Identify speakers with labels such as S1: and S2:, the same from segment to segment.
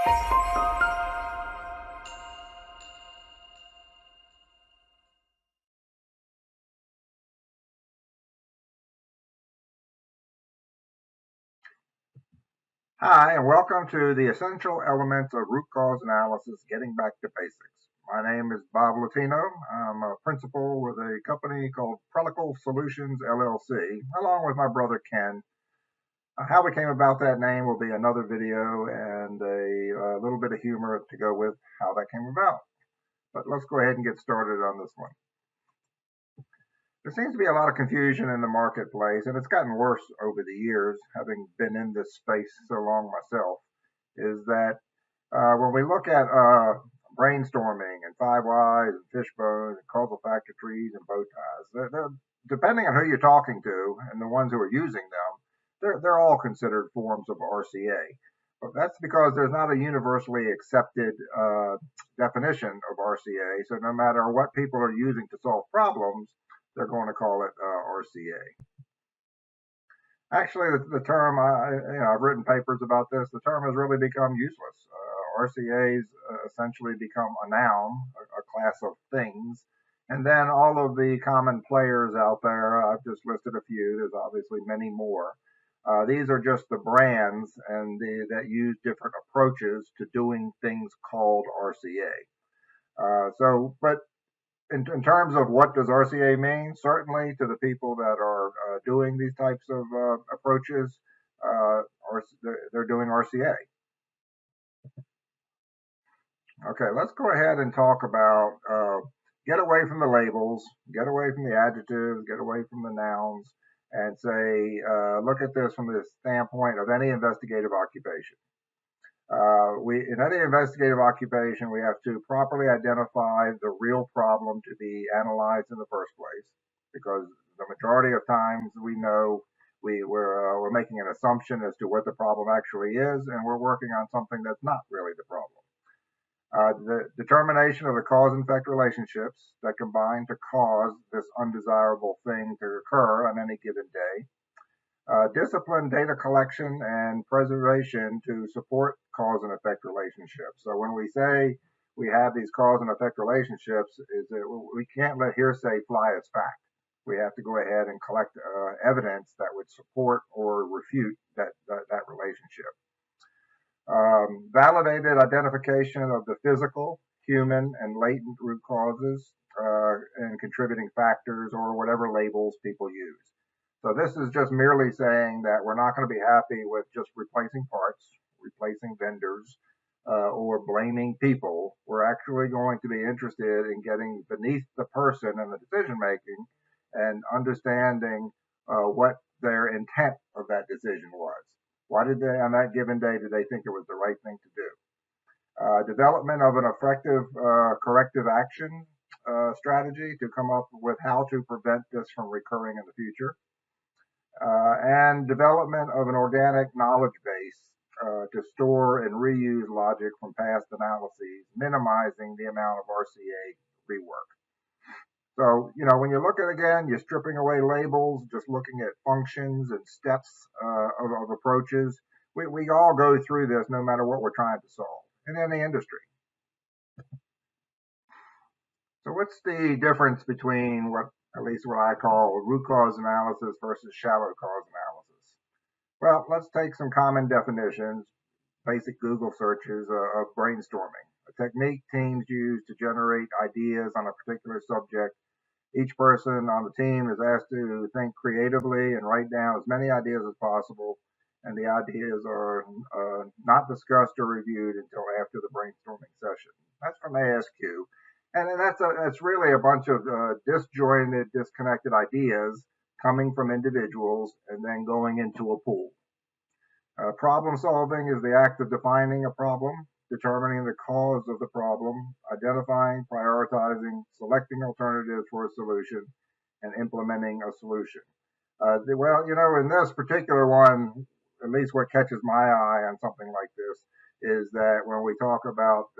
S1: Hi, and welcome to the essential elements of root cause analysis, getting back to basics. My name is Bob Latino. I'm a principal with a company called Prelical Solutions, LLC, along with my brother Ken. How we came about that name will be another video and a little bit of humor to go with how that came about. But let's go ahead and get started on this one. There seems to be a lot of confusion in the marketplace, and it's gotten worse over the years, having been in this space so long myself, is that when we look at brainstorming and five whys and fishbones and causal factor trees and bow ties, depending on who you're talking to and the ones who are using them, they're all considered forms of RCA. But that's because there's not a universally accepted definition of RCA. So no matter what people are using to solve problems, they're going to call it RCA. Actually, the term, I've written papers about this, the term has really become useless. RCAs essentially become a noun, a class of things. And then all of the common players out there, I've just listed a few, there's obviously many more. These are just the brands and that use different approaches to doing things called RCA. But in terms of what does RCA mean, certainly to the people that are doing these types of approaches, they're doing RCA. Okay, let's go ahead and talk about get away from the labels, get away from the adjectives, get away from the nouns, and say, look at this from the standpoint of any investigative occupation. In any investigative occupation, we have to properly identify the real problem to be analyzed in the first place, because the majority of times we know we're making an assumption as to what the problem actually is, and we're working on something that's not really the problem. The determination of the cause and effect relationships that combine to cause this undesirable thing to occur on any given day. Discipline, data collection, and preservation to support cause and effect relationships. So when we say we have these cause and effect relationships, is that we can't let hearsay fly as fact. We have to go ahead and collect evidence that would support or refute that relationship. Validated identification of the physical, human, and latent root causes and contributing factors, or whatever labels people use. So this is just merely saying that we're not going to be happy with just replacing parts, replacing vendors, or blaming people. We're actually going to be interested in getting beneath the person and the decision making and understanding what their intent of that decision was. Why did they, on that given day, did they think it was the right thing to do? Development of an effective corrective action strategy to come up with how to prevent this from recurring in the future. And development of an organic knowledge base to store and reuse logic from past analyses, minimizing the amount of RCA rework. So, when you look at it again, you're stripping away labels, just looking at functions and steps of approaches. We all go through this no matter what we're trying to solve in any industry. So what's the difference between at least what I call root cause analysis versus shallow cause analysis? Well, let's take some common definitions, basic Google searches of brainstorming, a technique teams use to generate ideas on a particular subject. Each person on the team is asked to think creatively and write down as many ideas as possible, and the ideas are not discussed or reviewed until after the brainstorming session. That's from ASQ. And that's really a bunch of disjointed, disconnected ideas coming from individuals and then going into a pool. Problem solving is the act of defining a problem, determining the cause of the problem, identifying, prioritizing, selecting alternatives for a solution, and implementing a solution. In this particular one, at least what catches my eye on something like this is that when we talk about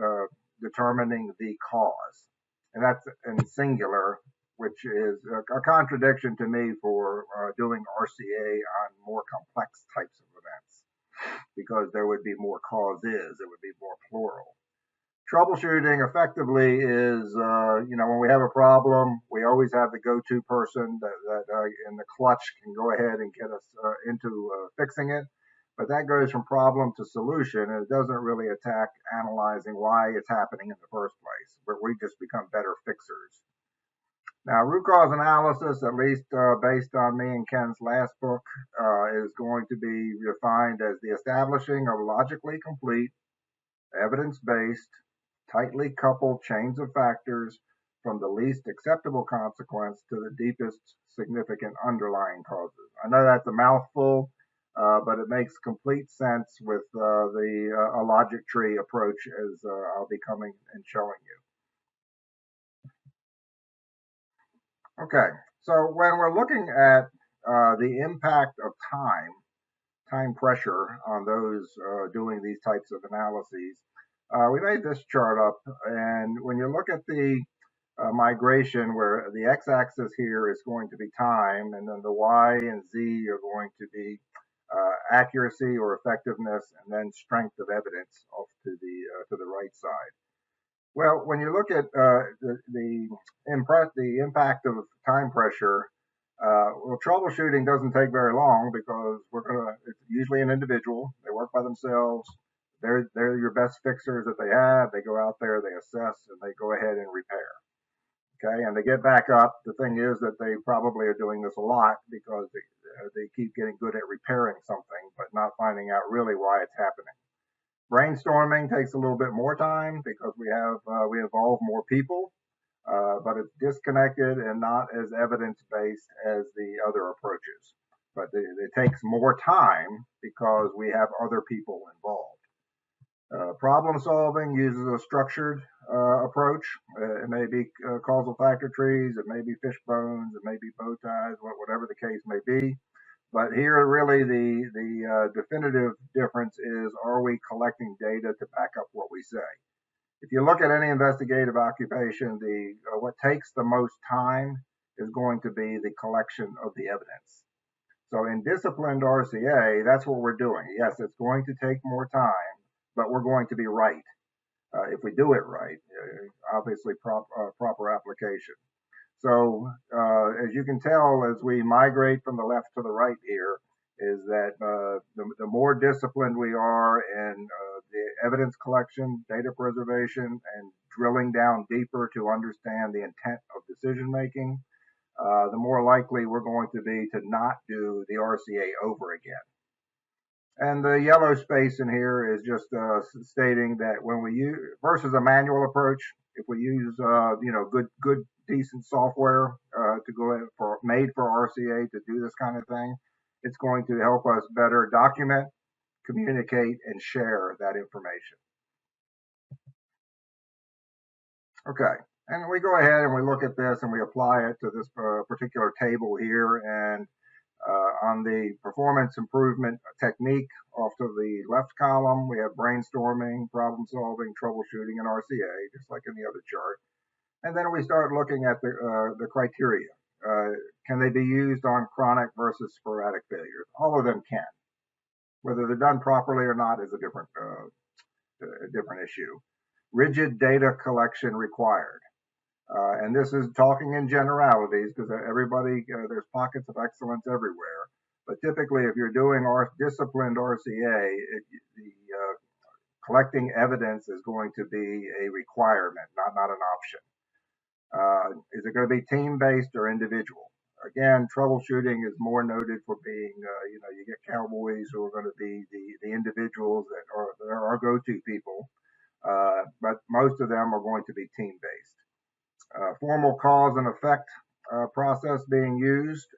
S1: determining the cause, and that's in singular, which is a contradiction to me for doing RCA on more complex types of events. because there would be more causes, it would be more plural. Troubleshooting effectively is, when we have a problem, we always have the go-to person that in the clutch can go ahead and get us into fixing it. But that goes from problem to solution, and it doesn't really attack analyzing why it's happening in the first place. But we just become better fixers. Now, root cause analysis, at least based on me and Ken's last book, is going to be defined as the establishing of logically complete, evidence-based, tightly coupled chains of factors from the least acceptable consequence to the deepest significant underlying causes. I know that's a mouthful, but it makes complete sense with the logic tree approach, as I'll be coming and showing you. Okay, so when we're looking at the impact of time pressure on those doing these types of analyses, we made this chart up, and when you look at the migration, where the x-axis here is going to be time, and then the y and z are going to be accuracy or effectiveness, and then strength of evidence off to the right side. Well, when you look at the impact of time pressure, well, troubleshooting doesn't take very long, because it's usually an individual. They work by themselves. They're your best fixers that they have. They go out there, they assess, and they go ahead and repair. Okay, and they get back up. The thing is that they probably are doing this a lot, because they keep getting good at repairing something, but not finding out really why it's happening. Brainstorming takes a little bit more time, because we involve more people, but it's disconnected and not as evidence-based as the other approaches. But it takes more time because we have other people involved. Problem solving uses a structured approach. It may be causal factor trees, it may be fish bones, it may be bow ties, whatever the case may be. But here, really, the definitive difference is, are we collecting data to back up what we say? If you look at any investigative occupation, what takes the most time is going to be the collection of the evidence. So in disciplined RCA, that's what we're doing. Yes, it's going to take more time, but we're going to be right if we do it right. Obviously, proper application. So as you can tell, as we migrate from the left to the right here, is that the more disciplined we are in the evidence collection, data preservation, and drilling down deeper to understand the intent of decision making, the more likely we're going to be to not do the RCA over again. And the yellow space in here is just stating that when we use, versus a manual approach, if we use good decent software to go in made for RCA to do this kind of thing, it's going to help us better document, communicate, and share that information. Okay, and we go ahead and we look at this and we apply it to this particular table here, and on the performance improvement technique off to the left column, we have brainstorming, problem solving, troubleshooting, and RCA, just like in the other chart. And then we start looking at the criteria. Can they be used on chronic versus sporadic failures? All of them can. Whether they're done properly or not is a different issue. Rigid data collection required. And this is talking in generalities, because everybody, there's pockets of excellence everywhere. But typically, if you're doing disciplined RCA, collecting evidence is going to be a requirement, not an option. Is it going to be team-based or individual? Again, troubleshooting is more noted for being, you get cowboys who are going to be the individuals that are our go-to people, but most of them are going to be team-based. Formal cause and effect process being used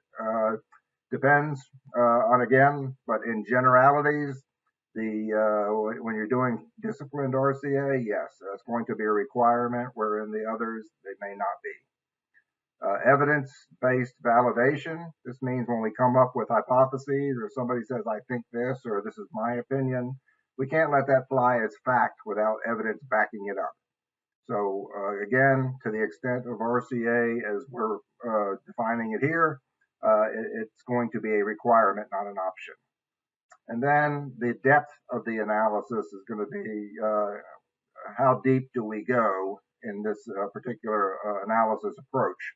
S1: depends on, again, but in generalities, when you're doing disciplined RCA, yes, that's going to be a requirement, where in the others, they may not be. Evidence-based validation. This means when we come up with hypotheses, or somebody says, I think this, or this is my opinion, we can't let that fly as fact without evidence backing it up. So again, to the extent of RCA as we're defining it here, it's going to be a requirement, not an option. And then the depth of the analysis is going to be how deep do we go in this particular analysis approach.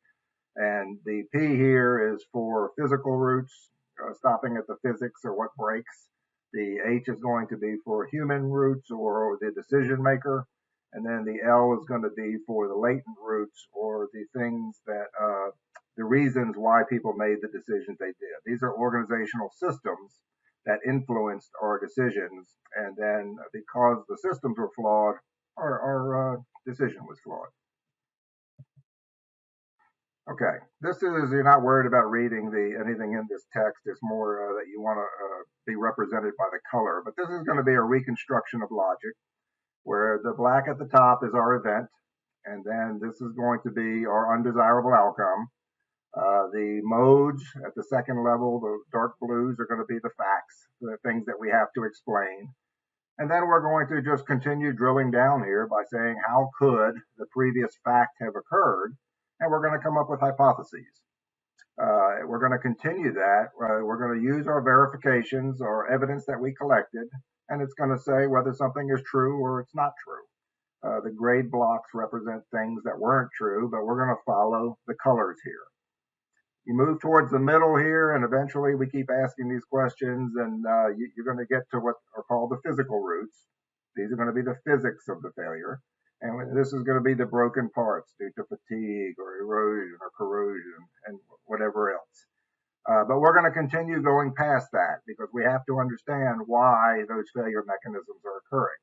S1: And the P here is for physical roots, stopping at the physics or what breaks. The H is going to be for human roots or the decision maker. And then the L is going to be for the latent roots or the things that, the reasons why people made the decisions they did. These are organizational systems that influenced our decisions. And then because the systems were flawed, our decision was flawed. Okay, this is, you're not worried about reading anything in this text. It's more that you want to be represented by the color. But this is going to be a reconstruction of logic, where the black at the top is our event, and then this is going to be our undesirable outcome. The modes at the second level, the dark blues, are going to be the facts, the things that we have to explain. And then we're going to just continue drilling down here by saying, how could the previous fact have occurred? And we're going to come up with hypotheses. We're going to continue that. We're going to use our verifications or evidence that we collected, and it's going to say whether something is true or it's not true. The grade blocks represent things that weren't true, but we're going to follow the colors here. You move towards the middle here, and eventually we keep asking these questions, and you're going to get to what are called the physical roots. These are going to be the physics of the failure. And this is going to be the broken parts due to fatigue or erosion or corrosion and whatever else. But we're going to continue going past that because we have to understand why those failure mechanisms are occurring.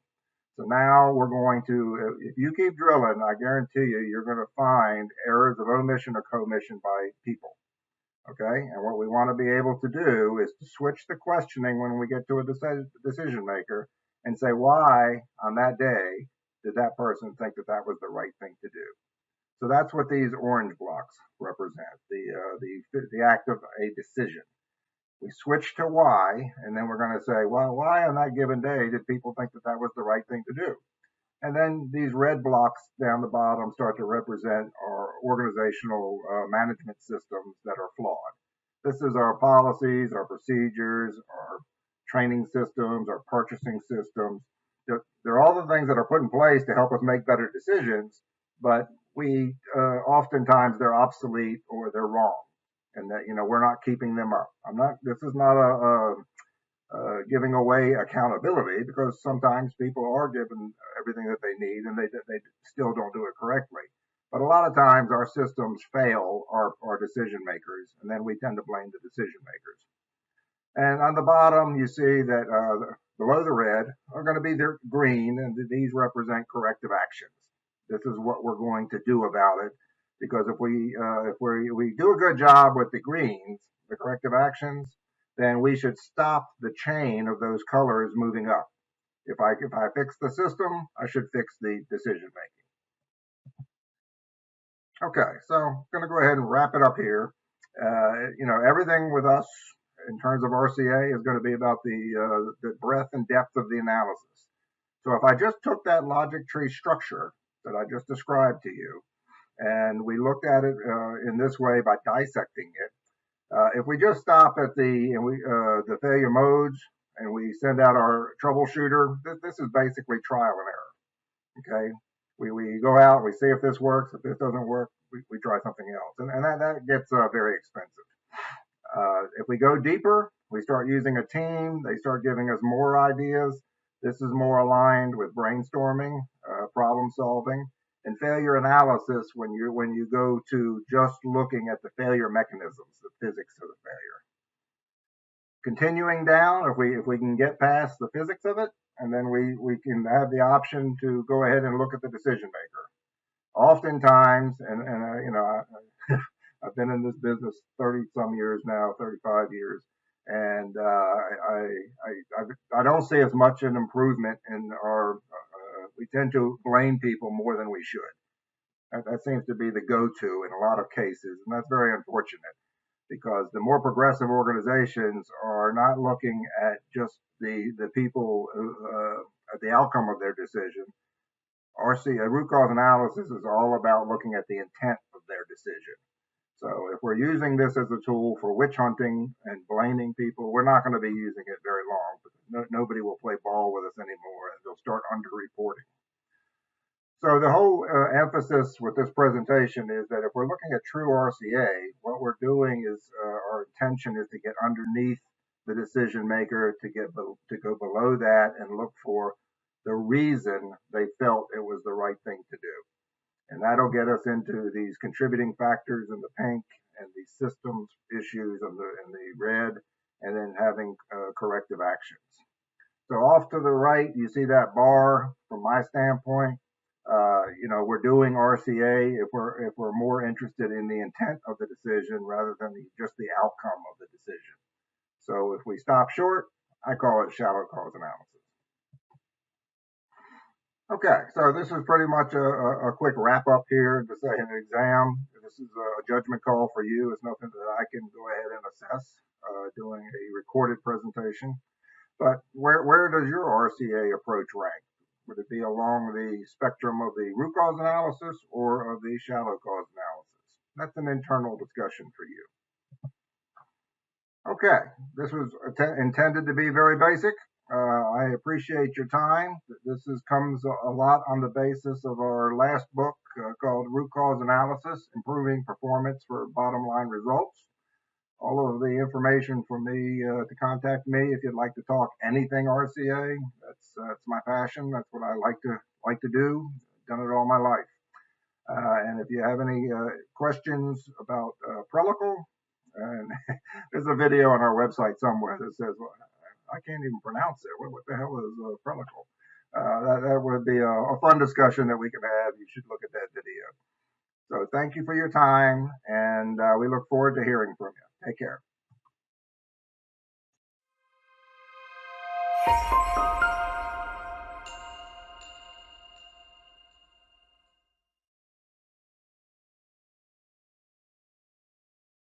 S1: So now we're going to, if you keep drilling, I guarantee you're going to find errors of omission or commission by people. Okay, and what we want to be able to do is to switch the questioning when we get to a decision maker and say, why on that day did that person think that that was the right thing to do? So that's what these orange blocks represent, the act of a decision. We switch to why, and then we're going to say, well, why on that given day did people think that that was the right thing to do? And then these red blocks down the bottom start to represent our organizational management systems that are flawed. This is our policies, our procedures, our training systems, our purchasing systems. They're all the things that are put in place to help us make better decisions, but we oftentimes they're obsolete or they're wrong, and that we're not keeping them up. This is not a giving away accountability, because sometimes people are given everything that they need and they still don't do it correctly. But a lot of times our systems fail our decision makers, and then we tend to blame the decision makers. And on the bottom, you see that below the red are going to be the green, and these represent corrective actions. This is what we're going to do about it, because if we do a good job with the greens, the corrective actions, then we should stop the chain of those colors moving up. If I fix the system, I should fix the decision making. Okay, so I'm going to go ahead and wrap it up here. Everything with us in terms of RCA is going to be about the breadth and depth of the analysis. So if I just took that logic tree structure that I just described to you, and we looked at it in this way by dissecting it, if we just stop at the failure modes and we send out our troubleshooter, this is basically trial and error. Okay, we go out, we see if this works. If this doesn't work, we try something else, and that gets very expensive. If we go deeper, we start using a team. They start giving us more ideas. This is more aligned with brainstorming, problem solving, and failure analysis when you go to just looking at the failure mechanisms, the physics of the failure. Continuing down, if we can get past the physics of it, and then we can have the option to go ahead and look at the decision maker. Oftentimes, I've been in this business 30 some years now, 35 years, and I don't see as much an improvement in our. We tend to blame people more than we should. That seems to be the go-to in a lot of cases, and that's very unfortunate, because the more progressive organizations are not looking at just the people at the outcome of their decision. RCA root cause analysis is all about looking at the intent of their decision. So if we're using this as a tool for witch hunting and blaming people, we're not going to be using it very long because nobody will play ball with us anymore and they'll start underreporting. So the whole emphasis with this presentation is that if we're looking at true RCA, what we're doing is our intention is to get underneath the decision maker, to go below that and look for the reason they felt it was the right thing to do. And that'll get us into these contributing factors in the pink and the systems issues in the red, and then having corrective actions. So off to the right, you see that bar. From my standpoint, we're doing RCA if we're more interested in the intent of the decision rather than just the outcome of the decision. So if we stop short, I call it shallow cause analysis. Okay, so this is pretty much a quick wrap up here to say an exam. This is a judgment call for you. It's nothing that I can go ahead and assess doing a recorded presentation. But where does your RCA approach rank? Would it be along the spectrum of the root cause analysis or of the shallow cause analysis? That's an internal discussion for you. Okay, this was intended to be very basic. I appreciate your time. This comes a lot on the basis of our last book called Root Cause Analysis, Improving Performance for Bottom Line Results. All of the information for me to contact me if you'd like to talk anything RCA. That's my passion. That's what I like to do. Done it all my life. And if you have any questions about Prelical, and there's a video on our website somewhere that says, well, I can't even pronounce it. What the hell is Prelical? That would be a fun discussion that we could have. You should look at that video. So thank you for your time, and we look forward to hearing from you. Take care.